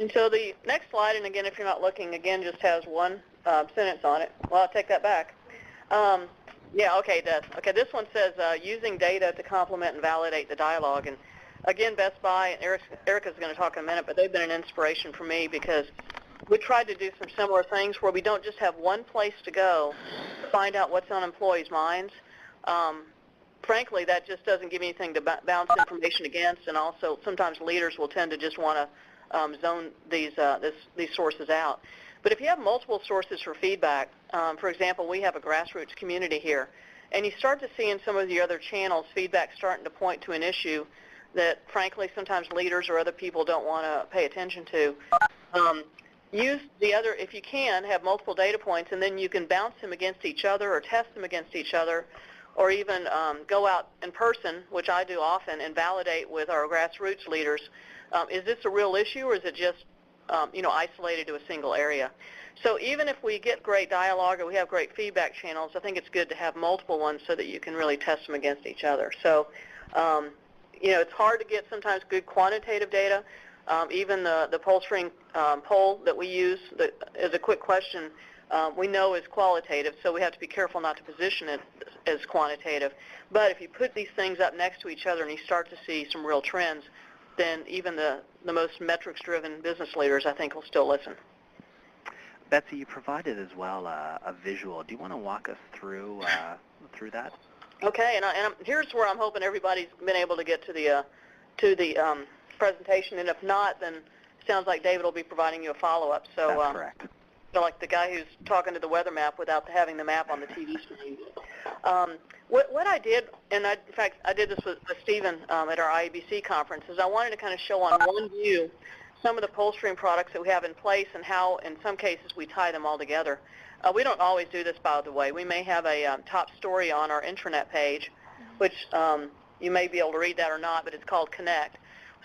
And so the next slide, and again, if you're not looking, again, just has one sentence on it. Well, I'll take that back. Yeah, okay, it does. Okay, this one says using data to complement and validate the dialogue. And again, Best Buy, and Ericka's going to talk in a minute, but they've been an inspiration for me because we tried to do some similar things where we don't just have one place to go to find out what's on employees' minds. Frankly, that just doesn't give anything to bounce information against, and also sometimes leaders will tend to just want to zone these sources out. But if you have multiple sources for feedback, for example, we have a grassroots community here, and you start to see in some of the other channels feedback starting to point to an issue that, frankly, sometimes leaders or other people don't want to pay attention to. Use the other, if you can, have multiple data points, and then you can bounce them against each other or test them against each other, or even go out in person, which I do often, and validate with our grassroots leaders, is this a real issue or is it just isolated to a single area? So even if we get great dialogue or we have great feedback channels, I think it's good to have multiple ones so that you can really test them against each other. So, it's hard to get sometimes good quantitative data. Even the pollstring poll that we use as a quick question, we know is qualitative, so we have to be careful not to position it as quantitative. But if you put these things up next to each other and you start to see some real trends, then even the most metrics-driven business leaders, I think, will still listen. Betsy, you provided as well a visual. Do you want to walk us through that? Okay, and here's where I'm hoping everybody's been able to get to the presentation, and if not, then it sounds like David will be providing you a follow-up. So, that's correct. So like the guy who's talking to the weather map without having the map on the TV screen. What I did, and in fact I did this with Stephen at our IABC conference, is I wanted to kind of show on one view some of the pollstream products that we have in place and how, in some cases, we tie them all together. We don't always do this, by the way. We may have a top story on our intranet page, which you may be able to read that or not, but it's called Connect.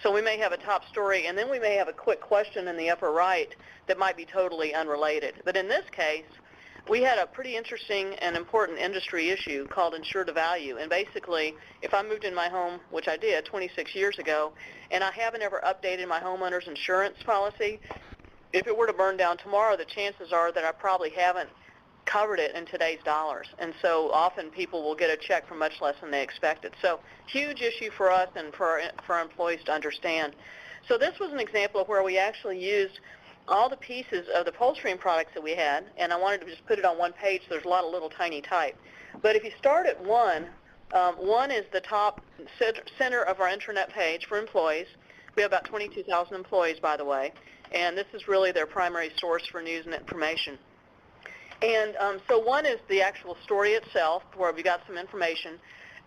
So we may have a top story, and then we may have a quick question in the upper right that might be totally unrelated. But in this case, we had a pretty interesting and important industry issue called insure to value. And basically, if I moved in my home, which I did 26 years ago, and I haven't ever updated my homeowner's insurance policy, if it were to burn down tomorrow, the chances are that I probably haven't covered it in today's dollars. And so often people will get a check for much less than they expected. So huge issue for us and for our employees to understand. So this was an example of where we actually used all the pieces of the pollstream products that we had, and I wanted to just put it on one page so there's a lot of little tiny type. But if you start at one is the top center of our intranet page for employees. We have about 22,000 employees, by the way, and this is really their primary source for news and information. And so one is the actual story itself, where we got some information.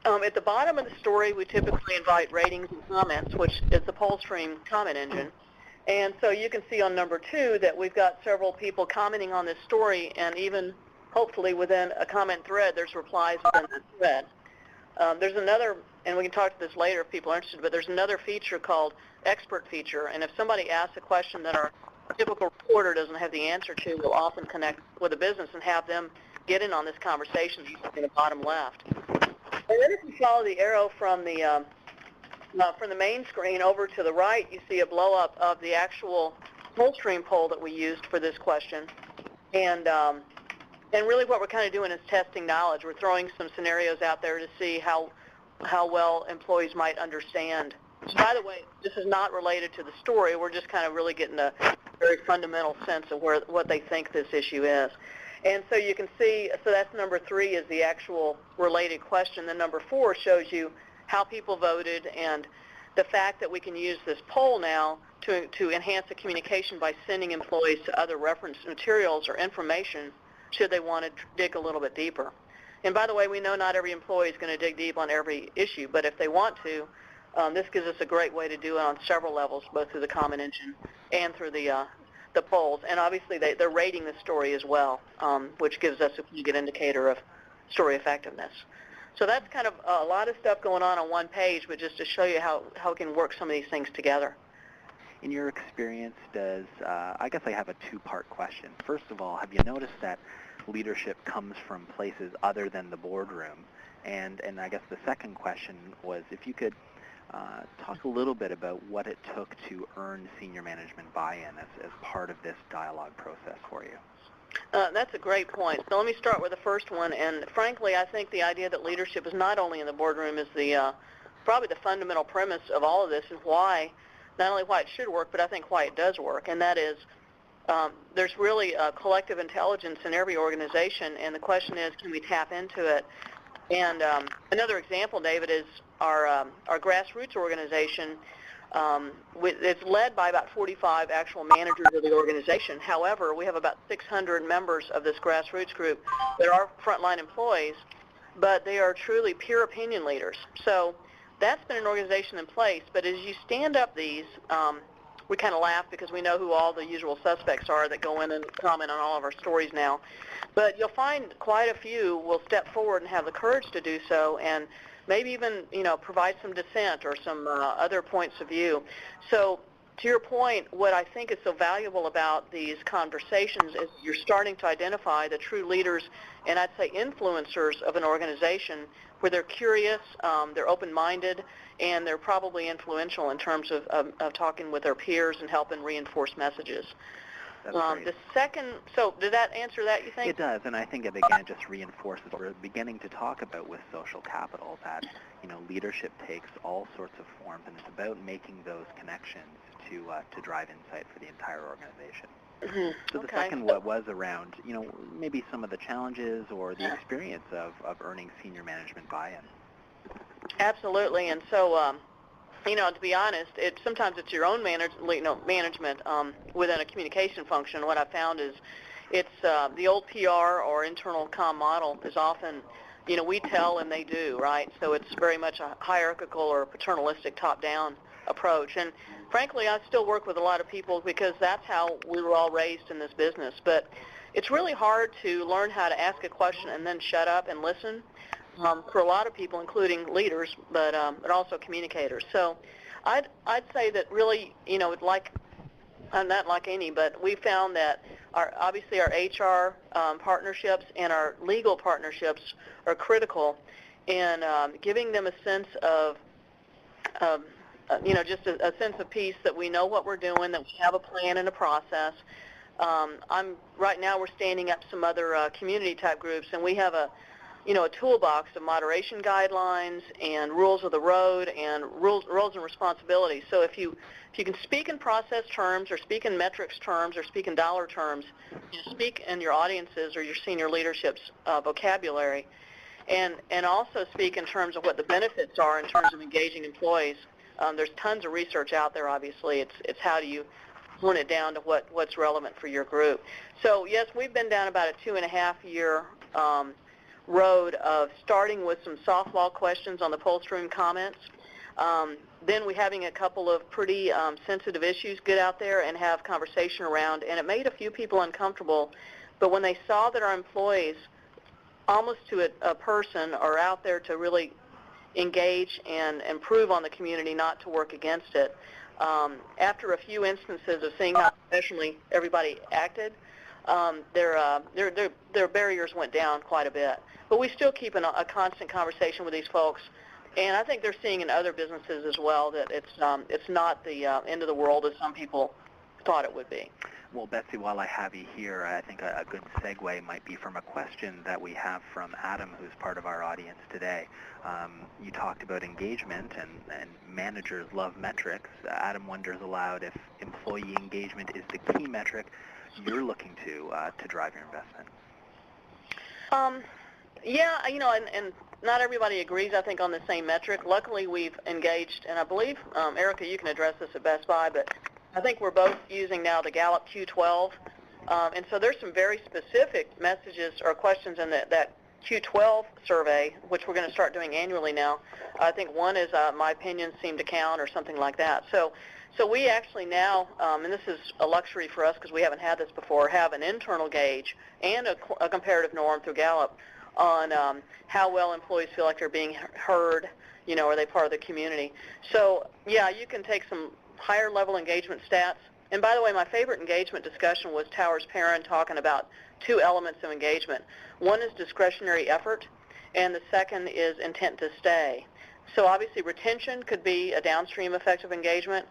At the bottom of the story, we typically invite ratings and comments, which is the pollstream comment engine. And so you can see on number 2 that we've got several people commenting on this story, and even hopefully within a comment thread, there's replies within that thread. There's another, and we can talk to this later if people are interested, but there's another feature called expert feature. And if somebody asks a question that our typical reporter doesn't have the answer to, we'll often connect with a business and have them get in on this conversation in the bottom left. And then if you follow the arrow from the main screen over to the right, you see a blow-up of the actual pollstream poll that we used for this question. And really what we're kind of doing is testing knowledge. We're throwing some scenarios out there to see how well employees might understand. So by the way, this is not related to the story. We're just kind of really getting a very fundamental sense of what they think this issue is. And so you can see, so that's number 3 is the actual related question. Then number 4 shows you how people voted and the fact that we can use this poll now to enhance the communication by sending employees to other reference materials or information should they want to dig a little bit deeper. And by the way, we know not every employee is going to dig deep on every issue, but if they want to, this gives us a great way to do it on several levels, both through the comment engine and through the polls. And obviously, they're rating the story as well, which gives us a pretty good indicator of story effectiveness. So that's kind of a lot of stuff going on one page, but just to show you how we can work some of these things together. In your experience, I guess I have a 2-part question. First of all, have you noticed that leadership comes from places other than the boardroom? And I guess the second question was if you could Talk a little bit about what it took to earn senior management buy-in as part of this dialogue process for you. That's a great point. So let me start with the first one. And frankly, I think the idea that leadership is not only in the boardroom is probably the fundamental premise of all of this, and why, not only why it should work, but I think why it does work. And that is there's really a collective intelligence in every organization, and the question is, can we tap into it? And another example, David, is our grassroots organization. It's led by about 45 actual managers of the organization. However, we have about 600 members of this grassroots group that are frontline employees, but they are truly peer opinion leaders. So that's been an organization in place, but as you stand up these, we kind of laugh because we know who all the usual suspects are that go in and comment on all of our stories now. But you'll find quite a few will step forward and have the courage to do so, and maybe even, provide some dissent or some other points of view. So to your point, what I think is so valuable about these conversations is you're starting to identify the true leaders and I'd say influencers of an organization where they're curious, they're open-minded, and they're probably influential in terms of talking with their peers and helping reinforce messages. The second, so did that answer that, you think? It does, and I think it again just reinforces what we're beginning to talk about with social capital, that leadership takes all sorts of forms, and it's about making those connections to drive insight for the entire organization. Mm-hmm. So the second was around maybe some of the challenges or the experience of earning senior management buy-in. Absolutely, and so to be honest, sometimes it's your own management within a communication function. What I've found is it's the old PR or internal comm model is often, we tell and they do, right? So it's very much a hierarchical or paternalistic top-down approach. And frankly, I still work with a lot of people because that's how we were all raised in this business. But it's really hard to learn how to ask a question and then shut up and listen. For a lot of people, including leaders, but also communicators. So I'd say that really, not like any, but we found that obviously our HR partnerships and our legal partnerships are critical in giving them a sense of, just a sense of peace that we know what we're doing, that we have a plan and a process. Right now we're standing up some other community type groups, and we have a toolbox of moderation guidelines and rules of the road and roles and responsibilities. So if you can speak in process terms or speak in metrics terms or speak in dollar terms, speak in your audiences or your senior leadership's vocabulary, and also speak in terms of what the benefits are in terms of engaging employees. There's tons of research out there, obviously. It's how do you hone it down to what's relevant for your group. So yes, we've been down about a 2.5-year road of starting with some softball questions on the poll stream comments. Then we having a couple of pretty sensitive issues get out there and have conversation around, and it made a few people uncomfortable. But when they saw that our employees, almost to a person, are out there to really engage and improve on the community, not to work against it, after a few instances of seeing how professionally everybody acted, their barriers went down quite a bit. But we still keep a constant conversation with these folks, and I think they're seeing in other businesses as well that it's not the end of the world as some people thought it would be. Well, Betsy, while I have you here, I think a good segue might be from a question that we have from Adam, who's part of our audience today. You talked about engagement, and managers love metrics. Adam wonders aloud if employee engagement is the key metric you're looking to drive your investment. Yeah, and not everybody agrees, I think, on the same metric. Luckily, we've engaged, and I believe, Ericka, you can address this at Best Buy, but I think we're both using now the Gallup Q12, and so there's some very specific messages or questions in that Q12 survey, which we're going to start doing annually now. I think one is my opinions seem to count or something like that. So we actually now, and this is a luxury for us because we haven't had this before, have an internal gauge and a comparative norm through Gallup on how well employees feel like they're being heard, are they part of the community. So, yeah, you can take some higher level engagement stats. And by the way, my favorite engagement discussion was Towers Perrin talking about two elements of engagement. One is discretionary effort, and the second is intent to stay. So obviously retention could be a downstream effect of engagement.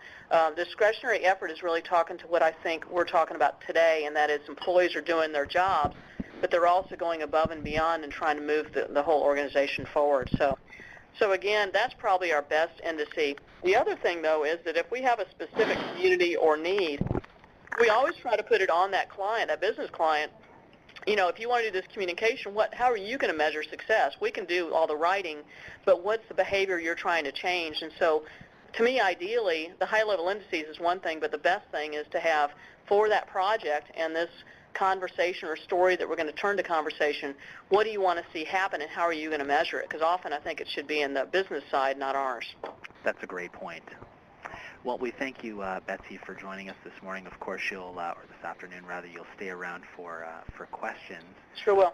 Discretionary effort is really talking to what I think we're talking about today, and that is employees are doing their jobs, but they're also going above and beyond and trying to move the whole organization forward. So again, that's probably our best indice. The other thing, though, is that if we have a specific community or need, we always try to put it on that client, that business client. You know, if you want to do this communication, how are you going to measure success? We can do all the writing, but what's the behavior you're trying to change? And so, to me, ideally, the high-level indices is one thing, but the best thing is to have, for that project and this conversation or story that we're going to turn to conversation, what do you want to see happen and how are you going to measure it? Because often I think it should be in the business side, not ours. That's a great point. Well, we thank you, Betsy, for joining us this morning. Of course, or this afternoon, rather, you'll stay around for questions. Sure will.